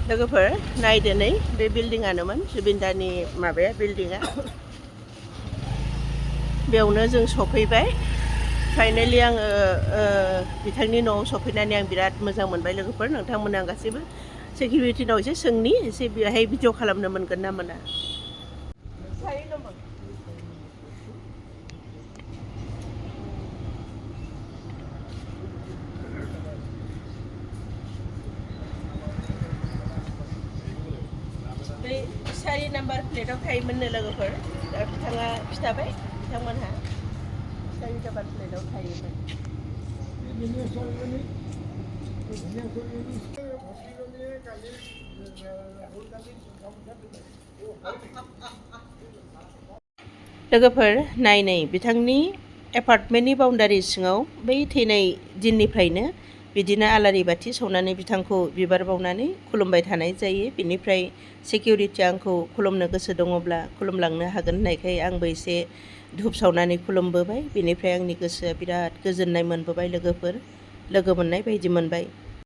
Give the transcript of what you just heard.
लोगोफोर नायदो नै बे बिल्डिंआनोमोन जुबिनदानि माबाया बिल्डिंआ बेयावनो जों सफैबाय फाइनालि आङो बिथांनि न'आव सफैनानै आं बिराद मोजां मोनबाय लोगोफोर नोंथांमोना गासैबो सिकिउरिटिनाव एसे सोंनि एसे बेहाय भिडिअ खालामनो मोनगोन ना मोना बै 4 नाम्बार प्लेटाव थायोमोननो लोगोफोर दा बिथाङा खिथाबाय बिथांमोनहा 4 नाम्बार प्लेटाव थायोमोन लोगोफोर नायनै बिथांनि एपार्टमेन्टनि बाउन्डारि सिङाव बै थैनाय दिननिफ्रायनो बिदिनो आलारि बाथि सावनानै बिथांखौ बिबार बावनानै खुलुमबाय थानाय जायो बिनिफ्राय सिकिउरिटिया आंखौ खुलुमनो गोसो दङब्ला खुलुमलांनो हागोन होननायखाय आंबो एसे धुप सावनानै खुलुमबोबाय बिनिफ्राय आंनि गोसोआ बिराद गोजोननाय मोनबोबाय लोगोफोर लोगो मोननाय बायदि मोनबाय